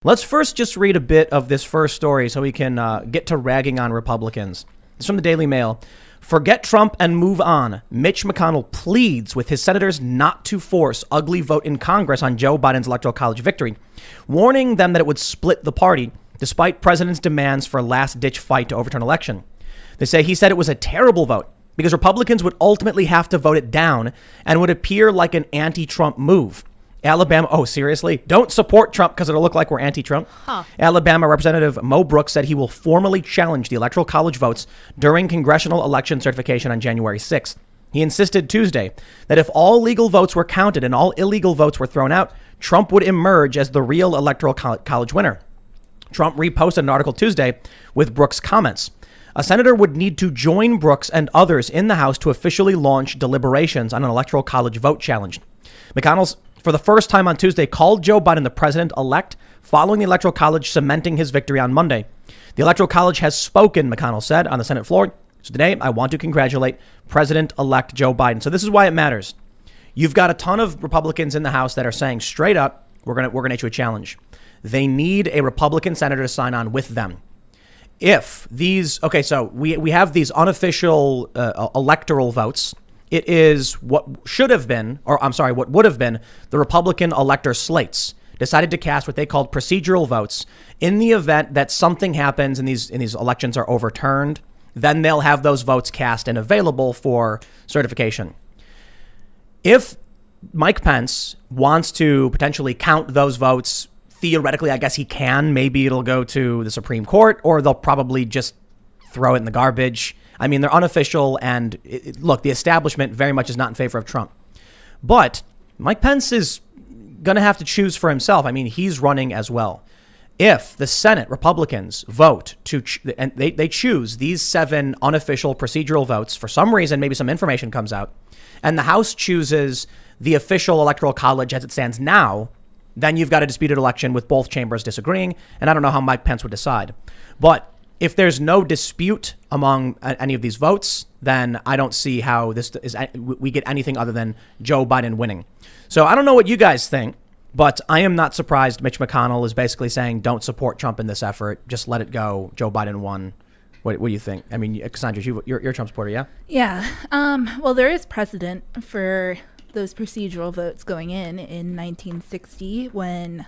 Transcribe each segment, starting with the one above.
Let's first just read a bit of this first story so we can get to ragging on Republicans. It's from the Daily Mail. Forget Trump and move on. Mitch McConnell pleads with his senators not to force ugly vote in Congress on Joe Biden's Electoral College victory, warning them that it would split the party despite president's demands for a last-ditch fight to overturn election. They say he said it was a terrible vote because Republicans would ultimately have to vote it down and would appear like an anti-Trump move. Alabama, oh, seriously? Don't support Trump because it'll look like we're anti-Trump? Alabama Representative Mo Brooks said he will formally challenge the Electoral College votes during congressional election certification on January 6th. He insisted Tuesday that if all legal votes were counted and all illegal votes were thrown out, Trump would emerge as the real Electoral College winner. Trump reposted an article Tuesday with Brooks' comments. A senator would need to join Brooks and others in the House to officially launch deliberations on an Electoral College vote challenge. McConnell's for the first time on Tuesday, called Joe Biden the president-elect following the Electoral College cementing his victory on Monday. The Electoral College has spoken, McConnell said on the Senate floor. So today, I want to congratulate President-elect Joe Biden. So this is why it matters. You've got a ton of Republicans in the House that are saying straight up, we're gonna issue a challenge. They need a Republican senator to sign on with them. If these, okay, so we have these unofficial electoral votes. It is what should have been, or I'm sorry, what would have been the Republican elector slates decided to cast what they called procedural votes in the event that something happens and these elections are overturned. Then they'll have those votes cast and available for certification. If Mike Pence wants to potentially count those votes, theoretically, I guess he can. Maybe it'll go to the Supreme Court, or they'll probably just throw it in the garbage. I mean, they're unofficial, and look, the establishment very much is not in favor of Trump. But Mike Pence is going to have to choose for himself. I mean, he's running as well. If the Senate Republicans vote to, and they choose these 7 unofficial procedural votes, for some reason, maybe some information comes out, and the House chooses the official Electoral College as it stands now, then you've got a disputed election with both chambers disagreeing, and I don't know how Mike Pence would decide. But if there's no dispute among any of these votes, then I don't see how we get anything other than Joe Biden winning. So I don't know what you guys think, but I am not surprised Mitch McConnell is basically saying don't support Trump in this effort. Just let it go. Joe Biden won. What do you think? I mean, Cassandra, you're a Trump supporter, yeah? Yeah. Well, there is precedent for those procedural votes going in 1960 when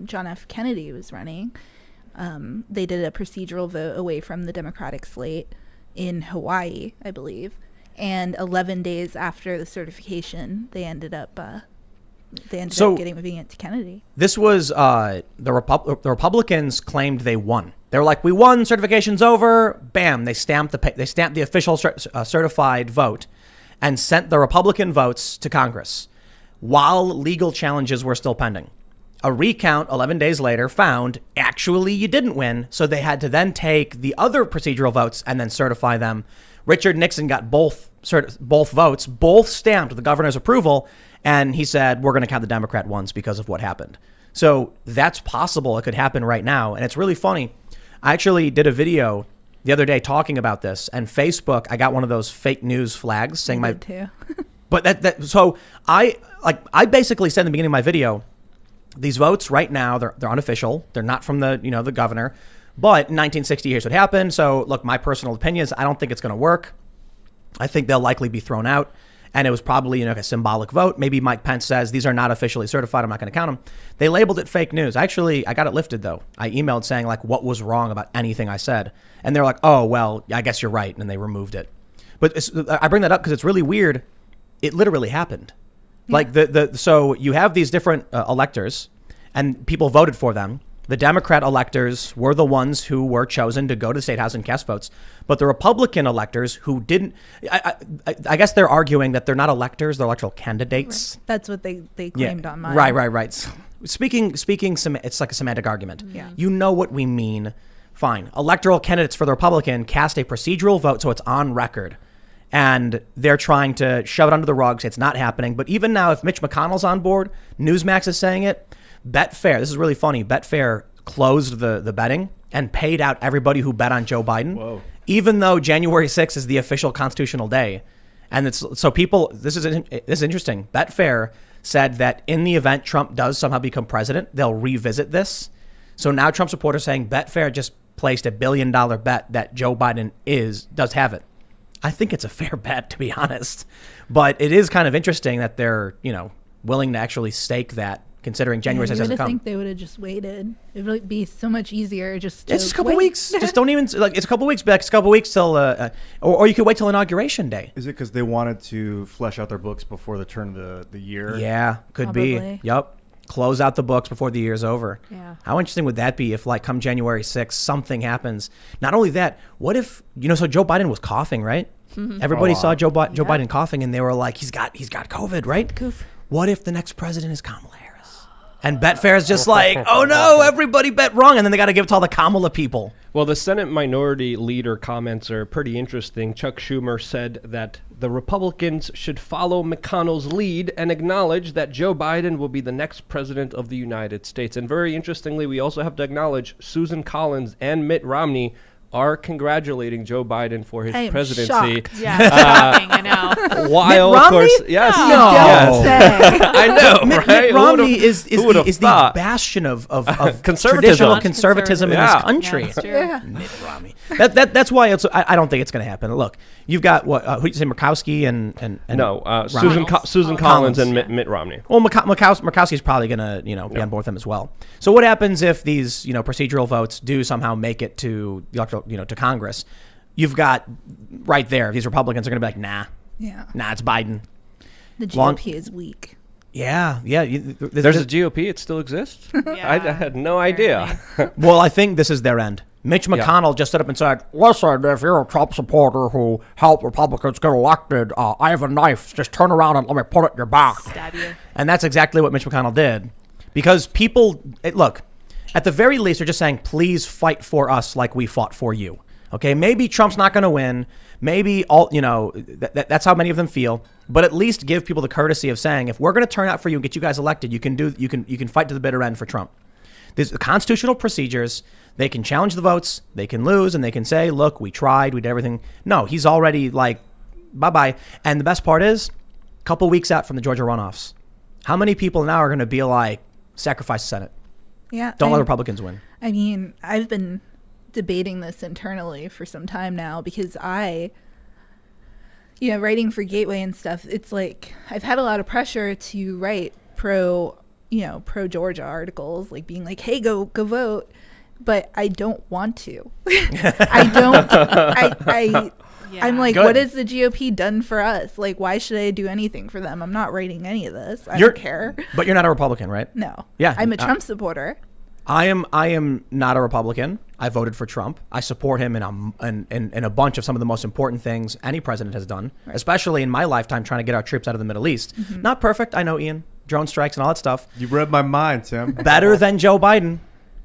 John F. Kennedy was running. They did a procedural vote away from the Democratic slate in Hawaii, I believe. And 11 days after the certification, they ended up giving it to Kennedy. This was the Republicans claimed they won. They were like, we won, certification's over. Bam, they stamped the official certified vote and sent the Republican votes to Congress while legal challenges were still pending. A recount 11 days later found actually you didn't win. So they had to then take the other procedural votes and then certify them. Richard Nixon got both votes, both stamped with the governor's approval. And he said, we're going to count the Democrat ones because of what happened. So that's possible. It could happen right now. And it's really funny. I actually did a video the other day talking about this, and Facebook, I got one of those fake news flags saying I did too. But so I basically said in the beginning of my video, these votes right now, they're unofficial. They're not from the governor. But in 1960, here's what happened. So look, my personal opinion is I don't think it's going to work. I think they'll likely be thrown out. And it was probably a symbolic vote. Maybe Mike Pence says these are not officially certified. I'm not going to count them. They labeled it fake news. Actually, I got it lifted, though. I emailed saying what was wrong about anything I said. And they're like, oh, well, I guess you're right. And they removed it. But I bring that up because it's really weird. It literally happened. Yeah. So you have these different electors and people voted for them. The Democrat electors were the ones who were chosen to go to the state house and cast votes. But the Republican electors who didn't, I guess they're arguing that they're not electors, they're electoral candidates. Right. That's what they claimed online. Right. Speaking, it's like a semantic argument. Yeah. You know what we mean. Fine. Electoral candidates for the Republican cast a procedural vote, so it's on record. And they're trying to shove it under the rug, say it's not happening. But even now, if Mitch McConnell's on board, Newsmax is saying it, Betfair, this is really funny, Betfair closed the betting and paid out everybody who bet on Joe Biden. Whoa. Even though January 6th is the official constitutional day. And it's so people, this is interesting. Betfair said that in the event Trump does somehow become president, they'll revisit this. So now Trump supporters saying Betfair just placed $1 billion bet that Joe Biden does have it. I think it's a fair bet, to be honest. But it is kind of interesting that they're, willing to actually stake that, considering January 6th hasn't come. I think they would have just waited. It would be so much easier just to It's a couple weeks. Just don't even, it's a couple weeks back. It's a couple weeks till, or you could wait till Inauguration Day. Is it because they wanted to flesh out their books before the turn of the year? Yeah, could be. Yep. Close out the books before the year's over. Yeah. How interesting would that be if, come January 6th, something happens? Not only that, what if, so Joe Biden was coughing, right? Everybody saw Joe Biden coughing, and they were like, he's got COVID, right? Goof. What if the next president is Kamala Harris? And Betfair is just like, oh no, everybody bet wrong, and then they got to give it to all the Kamala people. Well, the Senate Minority Leader comments are pretty interesting. Chuck Schumer said that the Republicans should follow McConnell's lead and acknowledge that Joe Biden will be the next president of the United States. And very interestingly, we also have to acknowledge Susan Collins and Mitt Romney are congratulating Joe Biden for his presidency. Shocked. Yeah, shocking, I know. Mitt While, of Romney? course, yes. No. Yes. I know, Mitt right? Romney is the the bastion of Conservatism. traditional conservatism in this Yeah. country. Yeah, that's true. Yeah. Mitt Romney. That's why I don't think it's going to happen. Look, you've got who did you say, Murkowski and Susan Collins and Mitt Romney. Well, Murkowski's probably going to be on board with them as well. So what happens if these procedural votes do somehow make it to the electoral, to Congress? You've got right there, these Republicans are going to be like, nah, it's Biden. The GOP is weak. Yeah. There's a GOP. It still exists. Yeah, I had no idea. Well, I think this is their end. Mitch McConnell just stood up and said, listen, if you're a Trump supporter who helped Republicans get elected, I have a knife. Just turn around and let me put it in your back. Stab you. And that's exactly what Mitch McConnell did. Because people, look, at the very least, they're just saying, please fight for us like we fought for you. Okay, maybe Trump's not going to win. Maybe that's how many of them feel. But at least give people the courtesy of saying, if we're going to turn out for you and get you guys elected, you can fight to the bitter end for Trump. There's constitutional procedures. They can challenge the votes. They can lose, and they can say, look, we tried. We did everything. No, he's already like, bye-bye. And the best part is, a couple weeks out from the Georgia runoffs, how many people now are going to be like, sacrifice the Senate? Yeah. Don't let Republicans win. I mean, I've been debating this internally for some time now because writing for Gateway and stuff, it's like I've had a lot of pressure to write pro Georgia articles, like being like, hey, go vote. But I don't want to. I'm like, Good. what has the GOP done for us? Like, why should I do anything for them? I'm not writing any of this. I don't care. But you're not a Republican, right? No. Yeah. I'm a Trump supporter. I am not a Republican. I voted for Trump. I support him in a bunch of some of the most important things any president has done, especially in my lifetime, trying to get our troops out of the Middle East. Mm-hmm. Not perfect, I know, Ian. Drone strikes and all that stuff. You read my mind, Tim. Better than Joe Biden.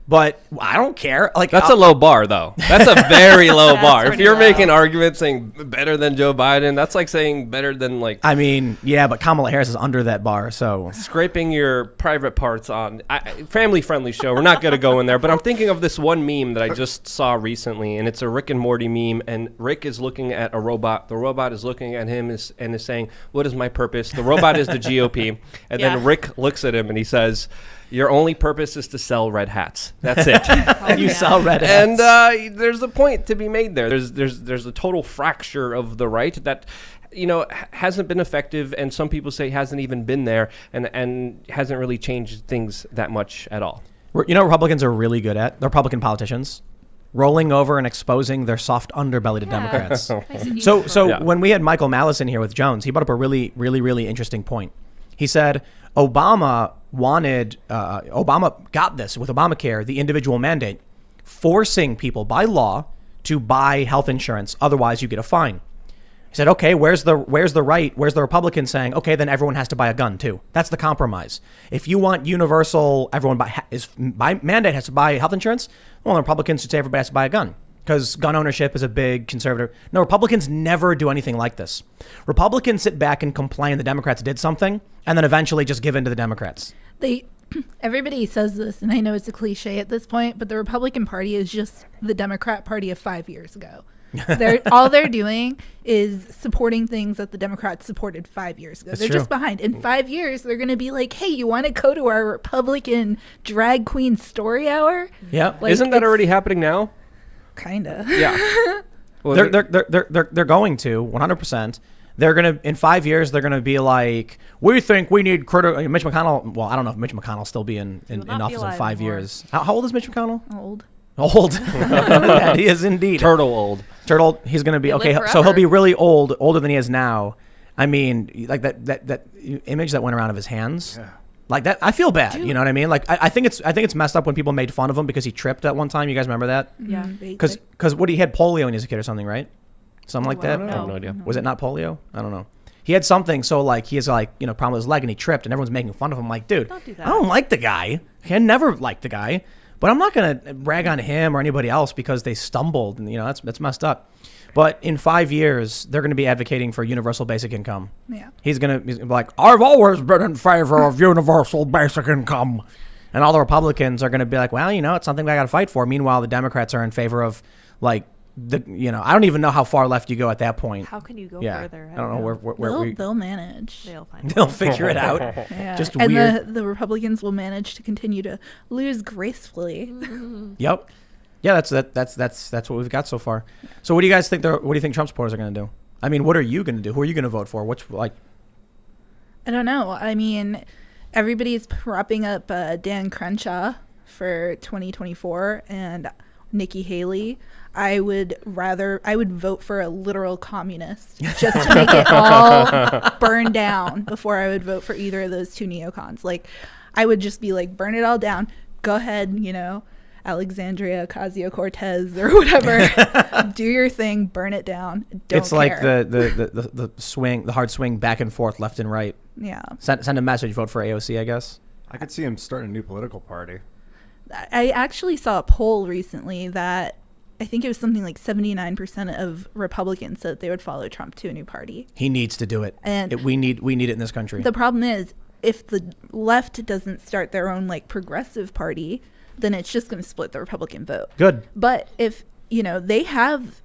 But I don't care. Like That's a low bar, though. That's a very low bar. If pretty you're low. making arguments saying better than Joe Biden, that's like saying better than I mean, yeah, but Kamala Harris is under that bar, so scraping your private parts on family-friendly show. We're not going to go in there, but I'm thinking of this one meme that I just saw recently, and it's a Rick and Morty meme, and Rick is looking at a robot. The robot is looking at him and is saying, what is my purpose? The robot is the GOP. And then Rick looks at him and he says, your only purpose is to sell red hats. That's it. you sell red hats. And there's a point to be made there. There's a total fracture of the right that hasn't been effective, and some people say hasn't even been there, and hasn't really changed things that much at all. What Republicans are really good at? The Republican politicians rolling over and exposing their soft underbelly to Democrats. So when we had Michael Malice in here with Jones, he brought up a really, really, really interesting point. He said Obama got this with Obamacare, the individual mandate, forcing people by law to buy health insurance. Otherwise, you get a fine. He said, okay, where's the Republican saying, okay, then everyone has to buy a gun too. That's the compromise. If you want universal, everyone by mandate has to buy health insurance, well, the Republicans should say everybody has to buy a gun because gun ownership is a big conservative. No, Republicans never do anything like this. Republicans sit back and complain the Democrats did something and then eventually just give in to the Democrats. Everybody says this, and I know it's a cliche at this point, but the Republican Party is just the Democrat Party of 5 years ago. All they're doing is supporting things that the Democrats supported 5 years ago. That's They're true. just behind. In 5 years, they're going to be like, hey, you want to go to our Republican drag queen story hour? Yeah. Like, Isn't that it's already happening now? kind of. Yeah. Well, They're going to 100%. They're gonna in 5 years. They're gonna be like, we think we need critical. Mitch McConnell. Well, I don't know if Mitch McConnell will still be in will not be office in alive 5 anymore. years. How old is Mitch McConnell? Old. Old. That he is indeed. turtle old. Turtle. He's gonna be He'll okay. live So he'll forever. be really old, older than he is now. I mean, like that image that went around of his hands. Yeah. Like that, I feel bad. You know what I mean? Like I think it's messed up when people made fun of him because he tripped at one time. You guys remember that? Yeah. Vaguely. Because what he had polio when he was a kid or something, right? Something like that. I have no idea. Was it not polio? I don't know. He had something, so like he has like problem with his leg, and he tripped, and everyone's making fun of him. Like, dude, Don't do that. I don't like the guy. I never liked the guy, but I'm not gonna rag on him or anybody else because they stumbled, and that's messed up. But in 5 years, they're gonna be advocating for universal basic income. Yeah. He's gonna be like, I've always been in favor of universal basic income, and all the Republicans are gonna be like, well, it's something I gotta fight for. Meanwhile, the Democrats are in favor of like. I don't even know how far left you go at that point. How can you go Yeah, further? I don't know where They'll manage. They'll find they'll figure it out. Yeah. Just and weird. the Republicans will manage to continue to lose gracefully. Yep. Yeah, that's what we've got so far. So what do you guys think? What do you think Trump supporters are going to do? I mean, what are you going to do? Who are you going to vote for? I don't know. I mean, everybody's propping up Dan Crenshaw for 2024 and Nikki Haley. I would vote for a literal communist just to make it all burn down before I would vote for either of those two neocons. Like, I would just be like, burn it all down. Go ahead, Alexandria Ocasio-Cortez or whatever. Do your thing. Burn it down. Don't It's like care. the swing, the hard swing back and forth, left and right. Yeah. Send a message. Vote for AOC, I guess. I could see him starting a new political party. I actually saw a poll recently that I think it was something like 79% of Republicans said they would follow Trump to a new party. He needs to do it. And we need it in this country. the problem is, if the left doesn't start their own like progressive party, then it's just going to split the Republican vote. Good. But if, they have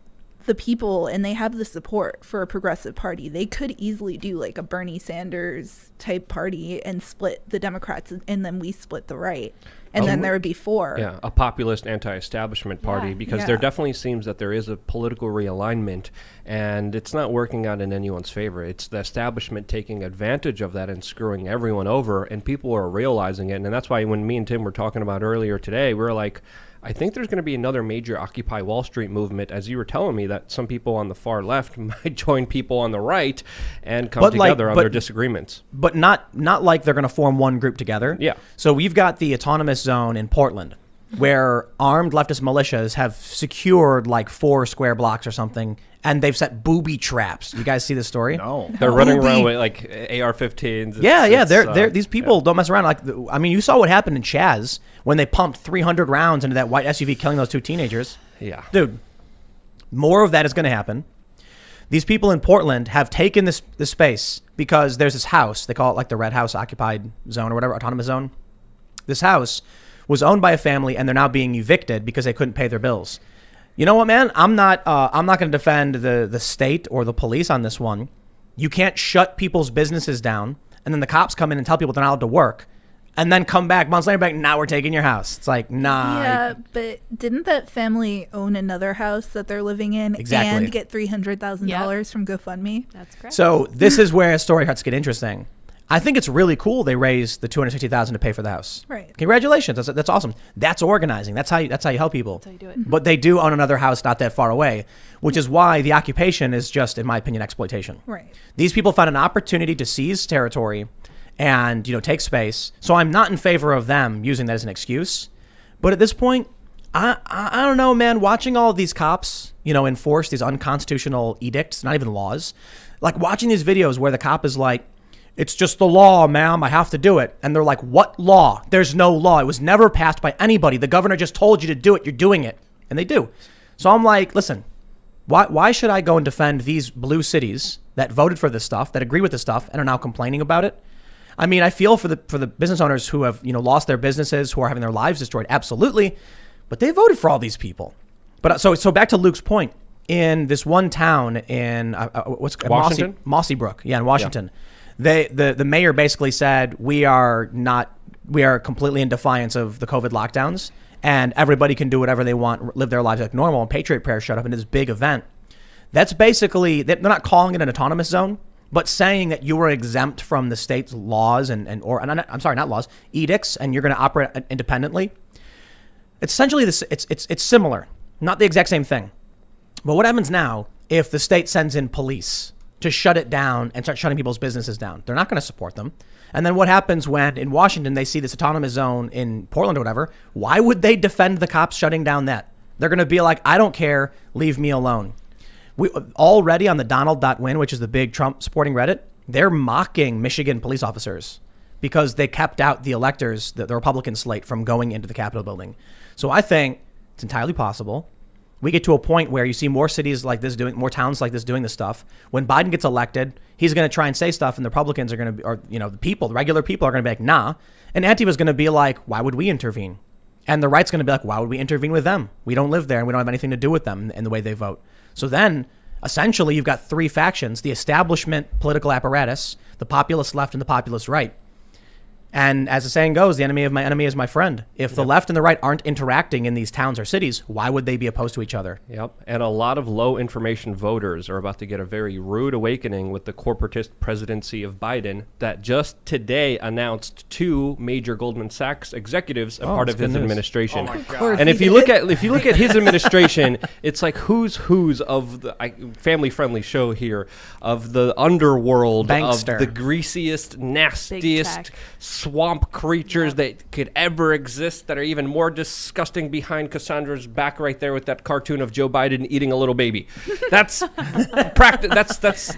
the people and they have the support for a progressive party, they could easily do like a Bernie Sanders type party and split the Democrats, and then we split the right. And then there would be four. Yeah, a populist anti-establishment party, Yeah. because Yeah. there definitely seems that there is a political realignment, and it's not working out in anyone's favor. It's the establishment taking advantage of that and screwing everyone over, and people are realizing it. And that's why when me and Tim were talking about earlier today, we were like, I think there's going to be another major Occupy Wall Street movement, as you were telling me, that some people on the far left might join people on the right and come together on their disagreements. But not like they're going to form one group together. Yeah. So we've got the autonomous zone in Portland, where armed leftist militias have secured like 4 square blocks or something, and they've set booby traps. You guys see this story? No. They're running Booby. around with like AR-15s. Yeah. These people don't mess around. Like, I mean, you saw what happened in Chaz when they pumped 300 rounds into that white SUV, killing those 2 teenagers. Yeah. Dude, more of that is going to happen. These people in Portland have taken this space because there's this house. They call it like the Red House Occupied Zone or whatever, autonomous zone. This house was owned by a family, and they're now being evicted because they couldn't pay their bills. You know what, man? I'm not going to defend the state or the police on this one. You can't shut people's businesses down, and then the cops come in and tell people they're not allowed to work, and then come back months later, now we're taking your house. It's like, nah. Yeah, but didn't that family own another house that they're living in Exactly. and get $300,000 from GoFundMe? That's correct. So this is where a story starts to get interesting. I think it's really cool they raised the $260,000 to pay for the house. Right. Congratulations. That's awesome. That's organizing. That's how you help people. That's how you do it. But they do own another house not that far away, which is why the occupation is just, in my opinion, exploitation. Right. These people found an opportunity to seize territory and take space. So I'm not in favor of them using that as an excuse. But at this point, I don't know, man. Watching all of these cops, enforce these unconstitutional edicts, not even laws, like watching these videos where the cop is like, it's just the law, ma'am. I have to do it. And they're like, what law? There's no law. It was never passed by anybody. The governor just told you to do it. You're doing it. And they do. So I'm like, listen, why should I go and defend these blue cities that voted for this stuff, that agree with this stuff, and are now complaining about it? I mean, I feel for the business owners who have, lost their businesses, who are having their lives destroyed. Absolutely. But they voted for all these people. But so back to Luke's point. in this one town in Washington? Mossy Brook, in Washington. The mayor basically said we are completely in defiance of the COVID lockdowns, and everybody can do whatever they want, live their lives like normal. And Patriot Prayer showed up in this big event. That's basically, they're not calling it an autonomous zone, but saying that you were exempt from the state's laws not laws, edicts, and you're going to operate independently. It's essentially this. It's similar, not the exact same thing. But what happens now if the state sends in police to shut it down and start shutting people's businesses down? They're not going to support them. And then what happens when in Washington they see this autonomous zone in Portland or whatever? Why would they defend the cops shutting down that? They're going to be like, I don't care, leave me alone. We already on the Donald.win, which is the big Trump supporting Reddit, they're mocking Michigan police officers because they kept out the electors, the Republican slate, from going into the Capitol building. So I think it's entirely possible we get to a point where you see more cities like this more towns like this doing this stuff. When Biden gets elected, he's going to try and say stuff, and the Republicans are going to be, the regular people are going to be like, nah. And Antifa's going to be like, why would we intervene? And the right's going to be like, why would we intervene with them? We don't live there, and we don't have anything to do with them in the way they vote. So then, essentially, you've got three factions: the establishment political apparatus, the populist left, and the populist right. And as the saying goes, the enemy of my enemy is my friend. If the left and the right aren't interacting in these towns or cities, why would they be opposed to each other? Yep. And a lot of low information voters are about to get a very rude awakening with the corporatist presidency of Biden that just today announced 2 major Goldman Sachs executives a part of his administration. Oh my God. And if you look at his administration, it's like who's of the family friendly show here of the underworld Bankster. of the greasiest, nastiest swamp creatures that could ever exist, that are even more disgusting behind Cassandra's back right there with that cartoon of Joe Biden eating a little baby. That's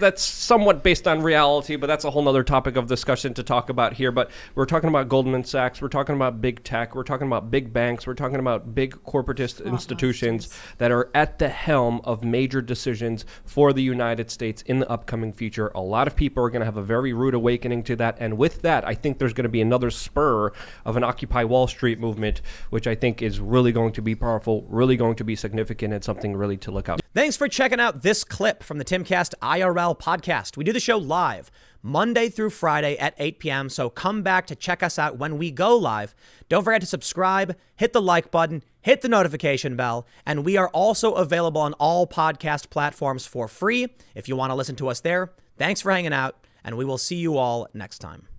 that's somewhat based on reality, but that's a whole nother topic of discussion to talk about here. But we're talking about Goldman Sachs, we're talking about big tech, we're talking about big banks, we're talking about big corporatist institutions that are at the helm of major decisions for the United States in the upcoming future. A lot of people are going to have a very rude awakening to that, and with that, I think there's going to be another spur of an Occupy Wall Street movement, which I think is really going to be powerful, really going to be significant, and something really to look out. Thanks for checking out this clip from the Timcast IRL podcast. We do the show live Monday through Friday at 8 p.m. So come back to check us out when we go live. Don't forget to subscribe, hit the like button, hit the notification bell, and we are also available on all podcast platforms for free if you want to listen to us there. Thanks for hanging out, and we will see you all next time.